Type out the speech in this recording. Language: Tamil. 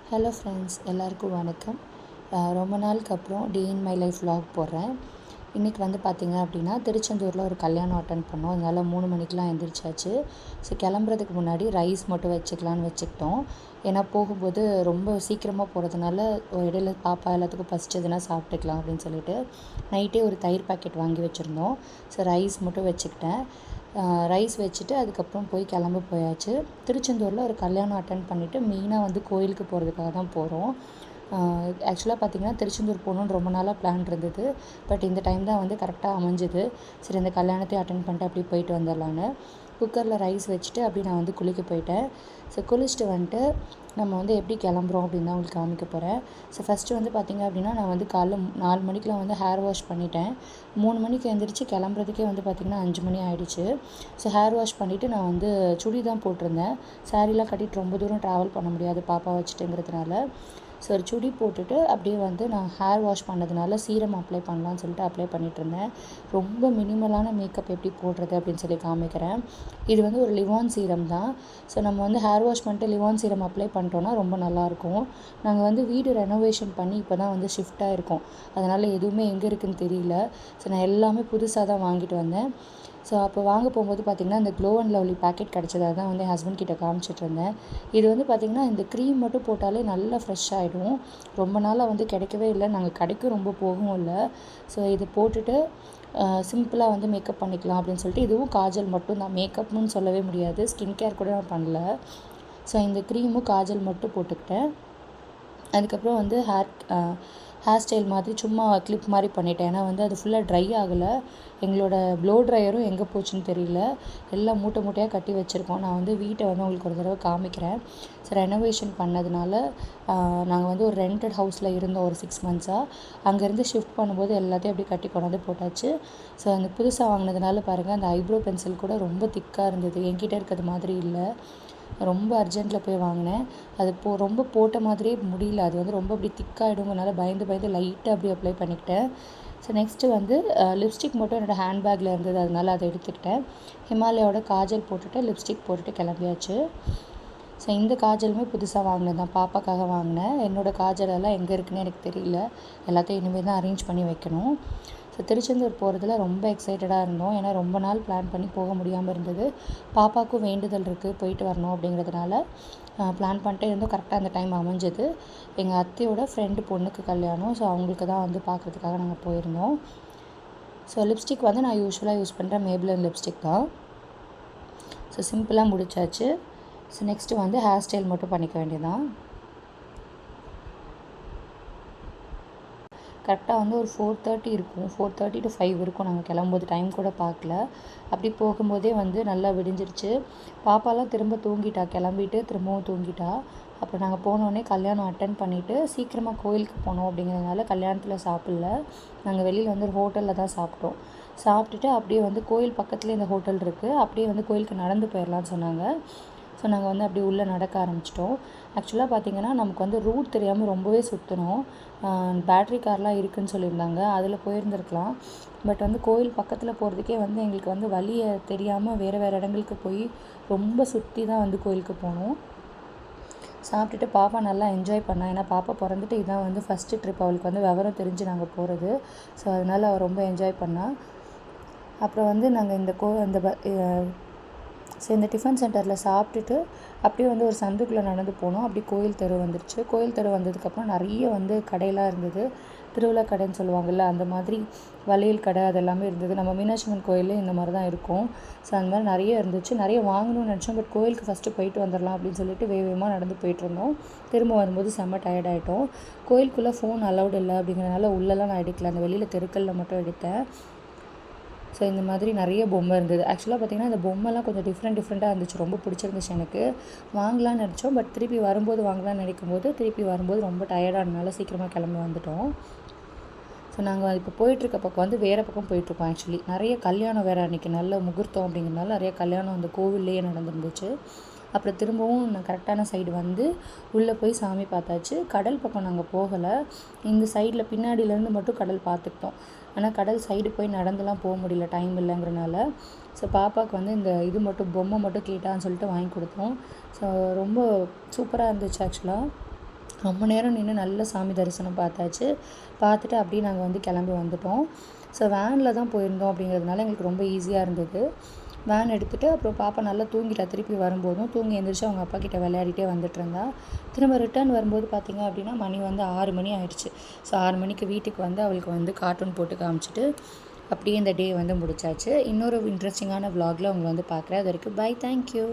ஹலோ ஃப்ரெண்ட்ஸ், எல்லாருக்கும் வணக்கம். ரொம்ப நாளுக்கு அப்புறம் டே இன் மை லைஃப் vlog போடுறேன். இன்றைக்கி வந்து பார்த்திங்க அப்படின்னா திருச்செந்தூரில் ஒரு கல்யாணம் அட்டன் பண்ணோம். அதனால் 3 மணிக்கெலாம் எழுந்திரிச்சாச்சு. ஸோ கிளம்புறதுக்கு முன்னாடி ரைஸ் மட்டும் வச்சுக்கலான்னு வச்சுக்கிட்டோம். ஏன்னா போகும்போது ரொம்ப சீக்கிரமாக போகிறதுனால இடையில பாப்பா எல்லாத்துக்கும் பசிச்சதுன்னா சாப்பிட்டுக்கலாம் அப்படின்னு சொல்லிட்டு நைட்டே ஒரு தயிர் பாக்கெட் வாங்கி வச்சுருந்தோம். ஸோ ரைஸ் மட்டும் வச்சுக்கிட்டேன். ரைஸ் வச்சுட்டு அதுக்கப்புறம் போய் போயாச்சு. திருச்செந்தூரில் ஒரு கல்யாணம் அட்டன் பண்ணிவிட்டு மெயினாக வந்து கோயிலுக்கு போகிறதுக்காக தான் போகிறோம். ஆக்சுவலாக பார்த்திங்கன்னா திருச்செந்தூர் போகணுன்னு ரொம்ப நாளாக பிளான் இருந்தது. பட் இந்த டைம் தான் வந்து கரெக்டாக அமைஞ்சுது. சரி, இந்த கல்யாணத்தையும் அட்டன் பண்ணிட்டு அப்படியே போயிட்டு வந்துடலான்னு குக்கரில் ரைஸ் வச்சுட்டு அப்படியே நான் வந்து குளிக்க போயிட்டேன். ஸோ குளிச்சுட்டு வந்துட்டு நம்ம வந்து எப்படி கிளம்புறோம் அப்படின்னு தான் உங்களுக்கு காமிக்க போகிறேன். ஸோ ஃபஸ்ட்டு வந்து பார்த்திங்க அப்படின்னா நான் வந்து காலைல 4 மணிக்கெலாம் வந்து ஹேர் வாஷ் பண்ணிட்டேன். 3 மணிக்கு எழுந்திரிச்சு கிளம்புறதுக்கே வந்து பார்த்திங்கன்னா 5 மணி ஆகிடுச்சு. ஸோ ஹேர் வாஷ் பண்ணிவிட்டு நான் வந்து சுடி தான் போட்டிருந்தேன். சாரீலாம் கட்டிட்டு ரொம்ப தூரம் ட்ராவல் பண்ண முடியாது பாப்பா வச்சுட்டுங்கிறதுனால. ஸோ ஒரு சுடி போட்டுட்டு அப்படியே வந்து நான் ஹேர் வாஷ் பண்ணதுனால சீரம் அப்ளை பண்ணலான்னு சொல்லிட்டு அப்ளை பண்ணிகிட்ருந்தேன். ரொம்ப மினிமலான மேக்கப் எப்படி போடுறது அப்படின்னு சொல்லி காமிக்கிறேன். இது வந்து ஒரு லிவான் சீரம் தான். ஸோ நம்ம வந்து ஹேர் வாஷ் பண்ணிட்டு லிவான் சீரம் அப்ளை பண்ணிட்டோன்னா ரொம்ப நல்லாயிருக்கும். நாங்கள் வந்து வீடு ரெனோவேஷன் பண்ணி இப்போ தான் வந்து ஷிஃப்ட் ஆகிருக்கோம். அதனால் எதுவுமே எங்கே இருக்குதுன்னு தெரியல. ஸோ நான் எல்லாமே புதுசாக தான் வாங்கிட்டு வந்தேன். ஸோ அப்போ வாங்க போகும்போது பார்த்திங்கன்னா இந்த க்ளோ அண்ட் லவ்லி பேக்கெட் கிடச்சது. அதான் வந்து என் ஹஸ்பண்ட் கிட்ட காமிச்சிட்ருந்தேன். இது வந்து பார்த்திங்கன்னா இந்த க்ரீம் மட்டும் போட்டாலே நல்லா ஃப்ரெஷ் ஆகிடும். ரொம்ப நாளாக வந்து கிடைக்கவே இல்லை. நாங்கள் கடைக்கும் ரொம்ப போகவும் இல்லை. ஸோ இது போட்டுட்டு சிம்பிளாக வந்து மேக்கப் பண்ணிக்கலாம் அப்படின்னு சொல்லிட்டு இதுவும் காஜல் மட்டும் தான். மேக்கப்னு சொல்லவே முடியாது. ஸ்கின் கேர் கூட நான் பண்ணல. ஸோ இந்த க்ரீமும் காஜல் மட்டும் போட்டுக்கிட்டேன். அதுக்கப்புறம் வந்து ஹேர் ஸ்டைல் மாதிரி சும்மா கிளிப் மாதிரி பண்ணிட்டேன். ஏன்னா வந்து அது ஃபுல்லாக ட்ரை ஆகலை. எங்களோட ப்ளோ ட்ரையரும் எங்கே போச்சுன்னு தெரியல. எல்லாம் மூட்டை மூட்டையாக கட்டி வச்சுருக்கோம். நான் வந்து வீட்டை வந்து உங்களுக்கு ஒரு தடவை காமிக்கிறேன். ஸோ ரெனோவேஷன் பண்ணதுனால நாங்கள் வந்து ஒரு ரெண்டட் ஹவுஸில் இருந்தோம் ஒரு 6 மந்த்ஸாக. அங்கேருந்து ஷிஃப்ட் பண்ணும்போது எல்லாத்தையும் அப்படியே கட்டி கொண்டாந்து போட்டாச்சு. ஸோ அந்த புதுசாக வாங்கினதுனால பாருங்கள், அந்த ஐப்ரோ பென்சில் கூட ரொம்ப திக்காக இருந்தது. என்கிட்ட இருக்கிறது மாதிரி இல்லை. ரொம்ப அர்ஜென்ட்டில் போய் வாங்கினேன். அது ரொம்ப போட்ட மாதிரியே முடியல. அது வந்து ரொம்ப அப்படி திக்காகிடுங்கனால பயந்து லைட்டாக அப்படி அப்ளை பண்ணிக்கிட்டேன். ஸோ நெக்ஸ்ட்டு வந்து லிப்ஸ்டிக் மட்டும் என்னோடய ஹேண்ட்பேக்கில் இருந்தது. அதனால் அதை எடுத்துக்கிட்டேன். ஹிமாலயாவோட காஜல் போட்டுட்டு லிப்ஸ்டிக் போட்டுட்டு கிளம்பியாச்சு. ஸோ இந்த காஜலுமே புதுசாக வாங்கினது தான். பாப்பாக்காக வாங்கினேன். என்னோடய காஜல் எல்லாம் எங்கே இருக்குன்னு எனக்கு தெரியல. எல்லாத்தையும் இனிமேல் தான் அரேஞ்ச் பண்ணி வைக்கணும். ஸோ திருச்செந்தூர் போகிறதுல ரொம்ப எக்ஸைட்டடாக இருந்தோம். ஏன்னா ரொம்ப நாள் பிளான் பண்ணி போக முடியாமல் இருந்தது. பாப்பாவுக்கும் வேண்டுதல் இருக்குது, போயிட்டு வரணும் அப்படிங்கிறதுனால பிளான் பண்ணிட்டே இருந்தோம். கரெக்டாக அந்த டைம் அமைஞ்சது. எங்கள் அத்தையோட ஃப்ரெண்டு பொண்ணுக்கு கல்யாணம். ஸோ அவங்களுக்கு தான் வந்து பார்க்குறதுக்காக நாங்கள் போயிருந்தோம். ஸோ லிப்ஸ்டிக் வந்து நான் யூஸ்வலாக யூஸ் பண்ணுற மேப்ளின் லிப்ஸ்டிக் தான். ஸோ சிம்பிளாக முடிச்சாச்சு. ஸோ நெக்ஸ்ட்டு வந்து ஹேர் ஸ்டைல் மட்டும் பண்ணிக்க வேண்டியதான். கரெக்டாக வந்து ஒரு 4:30 இருக்கும். 4:30 to 5 இருக்கும். நாங்கள் கிளம்பும்போது டைம் கூட பார்க்கல. அப்படி போகும்போதே வந்து நல்லா விடிஞ்சிருச்சு. பாப்பாலாம் திரும்ப தூங்கிட்டா. கிளம்பிட்டு திரும்பவும் தூங்கிட்டா. அப்புறம் நாங்கள் போனோடனே கல்யாணம் அட்டன் பண்ணிவிட்டு சீக்கிரமாக கோயிலுக்கு போனோம் அப்படிங்கிறதுனால கல்யாணத்தில் சாப்பிடல. நாங்கள் வெளியில் வந்து ஒரு ஹோட்டலில் தான் சாப்பிட்டோம். சாப்பிட்டுட்டு அப்படியே வந்து கோயில் பக்கத்துலேயே இந்த ஹோட்டல் இருக்குது. அப்படியே வந்து கோயிலுக்கு நடந்து போயிடலான்னு சொன்னாங்க. ஸோ நாங்கள் வந்து அப்படியே உள்ளே நடக்க ஆரம்பிச்சிட்டோம். ஆக்சுவலாக பார்த்திங்கன்னா நமக்கு வந்து ரூட் தெரியாமல் ரொம்பவே சுற்றினோம். பேட்ரி கார்லாம் இருக்குதுன்னு சொல்லியிருந்தாங்க. அதில் போயிருந்துருக்கலாம். பட் வந்து கோயில் பக்கத்தில் போகிறதுக்கே வந்து எங்களுக்கு வந்து வழியை தெரியாமல் வேறு இடங்களுக்கு போய் ரொம்ப சுற்றி தான் வந்து கோயிலுக்கு போனோம். சாப்பிட்டுட்டு பாப்பா நல்லா என்ஜாய் பண்ணா. ஏன்னா பாப்பா பிறந்துட்டு இதான் வந்து ஃபஸ்ட்டு ட்ரிப். அவளுக்கு வந்து விவரம் தெரிஞ்சு நாங்கள் போகிறது. ஸோ அதனால் அவள் ரொம்ப என்ஜாய் பண்ணா. அப்புறம் வந்து நாங்கள் இந்த டிஃபன் சென்டரில் சாப்பிட்டுட்டு அப்படியே வந்து ஒரு சந்துக்குள்ளே நடந்து போனோம். அப்படியே கோயில் தெரு வந்துருச்சு. கோயில் தெரு வந்ததுக்கப்புறம் நிறைய வந்து கடையெல்லாம் இருந்தது. திருவிழா கடைன்னு சொல்லுவாங்கள்ல, அந்த மாதிரி வளையல் கடை அதெல்லாமே இருந்தது. நம்ம மீனாட்சி அம்மன் கோயிலே இந்த மாதிரி தான் இருக்கும். ஸோ அந்த மாதிரி நிறைய இருந்துச்சு. நிறைய வாங்கணும்னு நினச்சோம். பட் கோயிலுக்கு ஃபஸ்ட்டு போயிட்டு வந்துடலாம் அப்படின்னு சொல்லிட்டு வேகமாக நடந்து போயிட்டுருந்தோம். திரும்ப வரும்போது செம்ம டயர்ட் ஆகிட்டோம். கோயிலுக்குள்ளே ஃபோன் அலௌட் இல்லை அப்படிங்கிறனால உள்ளெல்லாம் நான் எடுக்கல. அந்த வெளியில் தெருக்களில் மட்டும் எடுத்தேன். ஸோ இந்த மாதிரி நிறைய பொம்மை இருந்தது. ஆக்சுவலாக பார்த்திங்கன்னா இந்த பொம்மைலாம் கொஞ்சம் டிஃப்ரெண்ட்டாக இருந்துச்சு. ரொம்ப பிடிச்சிருந்துச்சு எனக்கு. வாங்கலான்னு நினச்சோம். பட் திருப்பி வரும்போது வாங்கலான்னு நினைக்கும்போது திருப்பி வரும்போது ரொம்ப டயர்டானதுனால சீக்கிரமாக கிளம்பி வந்துட்டோம். ஸோ நாங்கள் இப்போ போயிட்டுருக்க பக்கம் வந்து வேறு பக்கம் போயிட்டுருக்கோம். ஆக்சுவலி நிறைய கல்யாணம் வேறு அன்றைக்கி நல்ல முகூர்த்தம் அப்படிங்கிறனால நிறைய கல்யாணம் அந்த கோவில்லையே நடந்துருந்துச்சு. அப்புறம் திரும்பவும் நான் கரெக்டான சைடு வந்து உள்ளே போய் சாமி பார்த்தாச்சு. கடல் பக்கம் நாங்கள் போகலை. இந்த சைடில் பின்னாடியிலேருந்து மட்டும் கடல் பார்த்துக்கிட்டோம். ஆனால் கடல் சைடு போய் நடந்துலாம் போக முடியல, டைம் இல்லைங்கிறனால. ஸோ பாப்பாவுக்கு வந்து இந்த இது மட்டும் பொம்மை மட்டும் கேட்டான்னு சொல்லிட்டு வாங்கி கொடுத்தோம். ஸோ ரொம்ப சூப்பராக இருந்துச்சு ஆக்சுவலாக. ரொம்ப நேரம் நின்று நல்ல சாமி தரிசனம் பார்த்தாச்சு. பார்த்துட்டு அப்படியே நாங்கள் வந்து கிளம்பி வந்துட்டோம். ஸோ வேனில் தான் போயிருந்தோம் அப்படிங்கிறதுனால எங்களுக்கு ரொம்ப ஈஸியாக இருந்தது. வேன் எடுத்துகிட்டு அப்புறம் பாப்பா நல்லா தூங்கிட்டா. திருப்பி வரும்போதும் தூங்கி எழுந்திரிச்சு அவங்க அப்பா கிட்ட விளையாடிட்டே வந்துட்டுருந்தா. திரும்ப ரிட்டர்ன் வரும்போது பார்த்திங்க அப்படின்னா மணி வந்து 6 மணி ஆயிடுச்சு. ஸோ 6 மணிக்கு வீட்டுக்கு வந்து அவளுக்கு வந்து கார்ட்டூன் போட்டு காமிச்சிட்டு அப்படியே இந்த டே வந்து முடிச்சாச்சு. இன்னொரு இன்ட்ரெஸ்டிங்கான விலாகில் உங்களை வந்து பார்க்குறேன். அது வரைக்கும் பை, தேங்க்யூ.